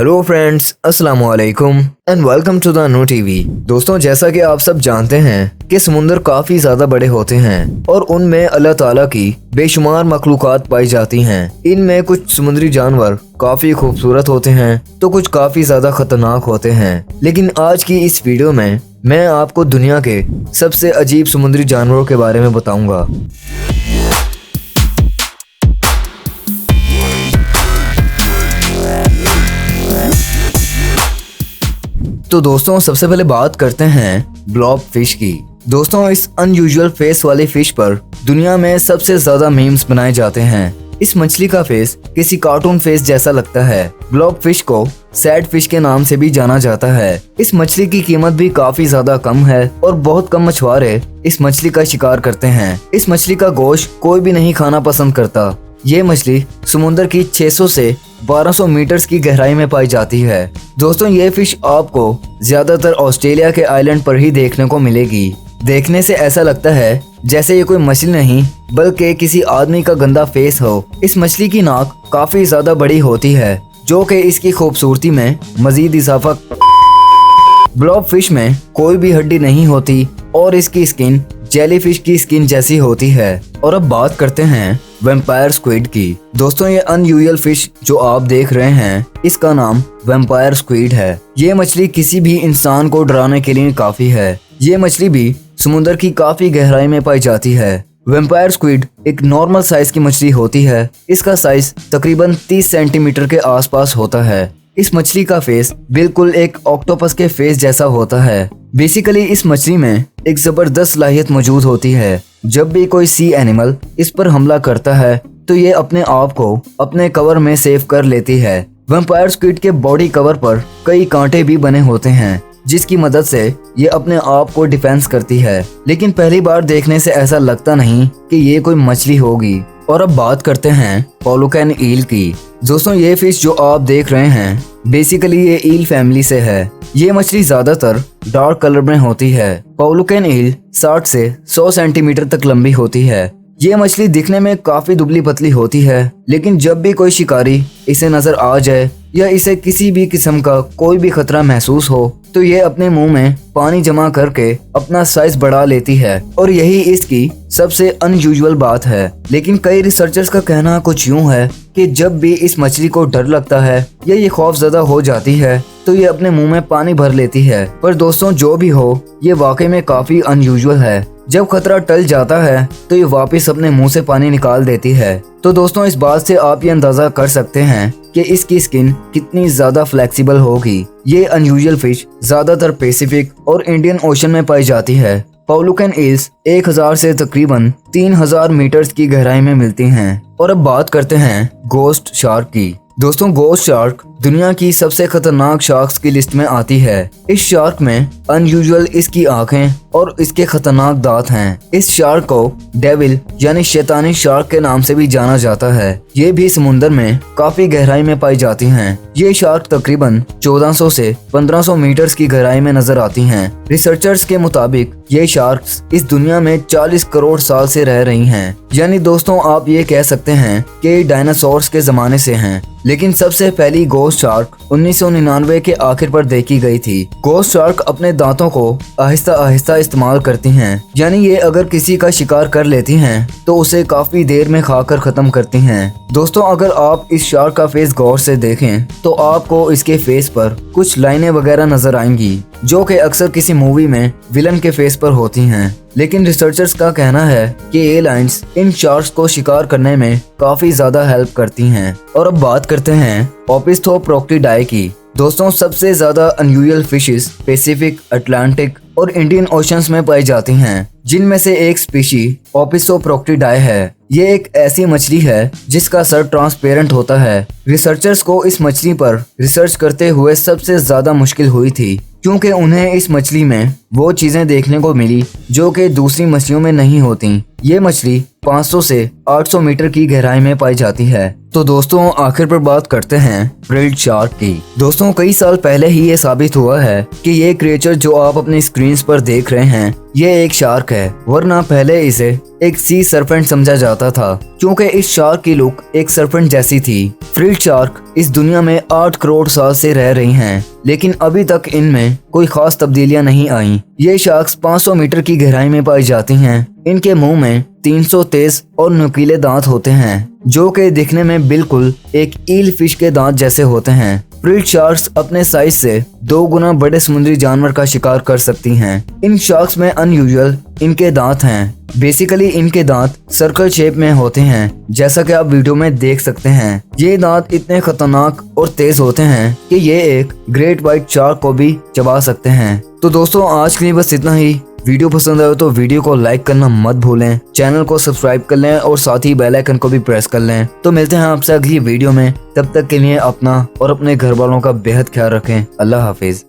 Hello friends, अस्सलाम वालेकुम and welcome to the new TV. दोस्तों, जैसा कि आप सब जानते हैं कि समुंदर काफी ज्यादा बड़े होते हैं और उनमें अल्लाह ताला की बेशुमार मखलूकात पाई जाती हैं। इनमें कुछ समुद्री जानवर काफी खूबसूरत होते हैं तो कुछ काफी ज्यादा खतरनाक होते हैं। लेकिन आज की इस वीडियो में मैं आपको दुनिया के सबसे अजीब समुद्री जानवरों के बारे में बताऊंगा। तो दोस्तों, सबसे पहले बात करते हैं ब्लॉब फिश की। दोस्तों, इस अनयूजुअल फेस वाली फिश पर दुनिया में सबसे ज्यादा मीम्स बनाए जाते हैं। इस मछली का फेस किसी कार्टून फेस जैसा लगता है। ब्लॉब फिश को सैड फिश के नाम से भी जाना जाता है। इस मछली की कीमत भी काफी ज्यादा कम है और बहुत कम मछुआरे इस मछली का शिकार करते हैं। इस मछली का गोश्त कोई भी नहीं खाना पसंद करता। ये मछली समुद्र की 600 से 1200 मीटर्स की गहराई में पाई जाती है। दोस्तों, ये फिश आपको ज्यादातर ऑस्ट्रेलिया के आइलैंड पर ही देखने को मिलेगी। देखने से ऐसा लगता है जैसे ये कोई मछली नहीं बल्कि किसी आदमी का गंदा फेस हो। इस मछली की नाक काफी ज्यादा बड़ी होती है जो कि इसकी खूबसूरती में मजीद इजाफा। ब्लॉब फिश में कोई भी हड्डी नहीं होती और इसकी स्किन जेलीफिश की स्किन जैसी होती है। और अब बात करते हैं वैम्पायर स्क्विड की। दोस्तों, ये अनयूजुअल फिश जो आप देख रहे हैं इसका नाम वैम्पायर स्क्विड है। ये मछली किसी भी इंसान को डराने के लिए काफी है। ये मछली भी समुद्र की काफी गहराई में पाई जाती है। वैम्पायर स्क्विड एक नॉर्मल साइज की मछली होती है। इसका साइज तकरीबन 30 सेंटीमीटर के आसपास होता है। इस मछली का फेस बिल्कुल एक ऑक्टोपस के फेस जैसा होता है। बेसिकली इस मछली में एक जबरदस्त सलाहियत मौजूद होती है। जब भी कोई सी एनिमल इस पर हमला करता है तो ये अपने आप को अपने कवर में सेव कर लेती है। वैम्पायर स्क्विड के बॉडी कवर पर कई कांटे भी बने होते हैं जिसकी मदद से ये अपने आप को डिफेंस करती है। लेकिन पहली बार देखने से ऐसा लगता नहीं कि ये कोई मछली होगी। और अब बात करते हैं पॉलुकैन ईल की। दोस्तों, ये फिश जो आप देख रहे हैं बेसिकली ये ईल फैमिली से है। ये मछली ज्यादातर डार्क कलर में होती है। पॉलुकैन ईल 60 से 100 सेंटीमीटर तक लंबी होती है। ये मछली दिखने में काफी दुबली पतली होती है, लेकिन जब भी कोई शिकारी इसे नजर आ जाए या इसे किसी भी किस्म का कोई भी खतरा महसूस हो तो ये अपने मुंह में पानी जमा करके अपना साइज बढ़ा लेती है और यही इसकी सबसे अनयूजुअल बात है। लेकिन कई रिसर्चर्स का कहना कुछ यूं है कि जब भी इस मछली को डर लगता है या ये खौफजदा हो जाती है तो ये अपने मुंह में पानी भर लेती है। पर दोस्तों, जो भी हो, ये वाकई में काफी अनयूजुअल है। जब खतरा टल जाता है तो ये वापस अपने मुंह से पानी निकाल देती है। तो दोस्तों, इस बात से आप ये अंदाजा कर सकते हैं कि इसकी स्किन कितनी ज्यादा फ्लेक्सिबल होगी। ये अनयूजुअल फिश ज्यादातर पैसिफिक और इंडियन ओशन में पाई जाती है। पॉलुकैन ईल्स 1000 से तकरीबन 3000 मीटर्स की गहराई में मिलती हैं। और अब बात करते हैं गोस्ट शार्क की। दोस्तों, गोस्ट शार्क दुनिया की सबसे खतरनाक शार्क्स की लिस्ट में आती है। इस शार्क में अनयूजुअल इसकी आंखें और इसके खतरनाक दांत हैं। इस शार्क को डेविल यानी शैतानी शार्क के नाम से भी जाना जाता है। ये भी समुद्र में काफी गहराई में पाई जाती हैं। ये शार्क तकरीबन 1400 से 1500 मीटर्स की गहराई में नजर आती हैं। रिसर्चर्स के मुताबिक ये शार्क्स इस दुनिया में 40 करोड़ साल से रह रही हैं। यानी दोस्तों, आप ये कह सकते हैं कि डायनासोर्स के जमाने से हैं। लेकिन सबसे पहली गोस्ट शार्क 1999 के आखिर पर देखी गई थी। गोस्ट शार्क अपने दांतों को आहिस्ता आहिस्ता इस्तेमाल करती हैं। यानी ये अगर किसी का शिकार कर लेती हैं तो उसे काफी देर में खाकर खत्म करती हैं। दोस्तों, अगर आप इस शार्क का फेस गौर से देखें तो आपको इसके फेस पर कुछ लाइनें वगैरह नजर आएंगी जो कि अक्सर किसी मूवी में विलन के फेस पर होती हैं। लेकिन रिसर्चर्स का कहना है कि ये लाइंस इन शार्क्स को शिकार करने में काफी ज्यादा हेल्प करती हैं। और अब बात करते हैं ओपिस्थोप्रोक्टिडाई की। दोस्तों, सबसे ज्यादा अनयूजुअल फिशेस पैसिफिक, अटलांटिक और इंडियन ओशंस में पाई जाती हैं, जिनमें से एक स्पीशी ओपिस्थोप्रोक्टिडाई है। ये एक ऐसी मछली है जिसका सर ट्रांसपेरेंट होता है। रिसर्चर्स को इस मछली पर रिसर्च करते हुए सबसे ज्यादा मुश्किल हुई थी क्योंकि उन्हें इस मछली में वो चीजें देखने को मिली जो कि दूसरी मछलियों में नहीं होती। ये मछली 500 से 800 मीटर की गहराई में पाई जाती है। तो दोस्तों आखिर पर बात करते हैं फ्रिल्ड शार्क की। दोस्तों कई साल पहले ही ये साबित हुआ है कि ये क्रिएचर जो आप अपनी स्क्रीन पर देख रहे हैं ये एक शार्क है, वरना पहले इसे एक सी सर्पेंट समझा जाता था क्योंकि इस शार्क की लुक एक सर्पेंट जैसी थी। फ्रिल्ड शार्क इस दुनिया में 8 करोड़ साल से रह रही हैं, लेकिन अभी तक इनमें कोई खास तब्दीलियां नहीं आई। ये शार्क्स 500 मीटर की गहराई में पाई जाती हैं। इनके मुंह में 300 तेज और नुकीले दांत होते हैं जो कि दिखने में बिल्कुल एक ईल फिश के दांत जैसे होते हैं। फ्रिल्ड शार्क्स अपने साइज से 2 गुना बड़े समुद्री जानवर का शिकार कर सकती हैं। इन शार्क्स में अनयूजुअल इनके दांत हैं। बेसिकली इनके दांत सर्कल शेप में होते हैं, जैसा कि आप वीडियो में देख सकते हैं। ये दांत इतने खतरनाक और तेज होते हैं कि ये एक ग्रेट व्हाइट शार्क को भी चबा सकते हैं। तो दोस्तों आज के लिए बस इतना ही। वीडियो पसंद आए तो वीडियो को लाइक करना मत भूलें, चैनल को सब्सक्राइब कर लें और साथ ही बेल आइकन को भी प्रेस कर लें। तो मिलते हैं आपसे अगली वीडियो में, तब तक के लिए अपना और अपने घर वालों का बेहद ख्याल रखें। अल्लाह हाफिज।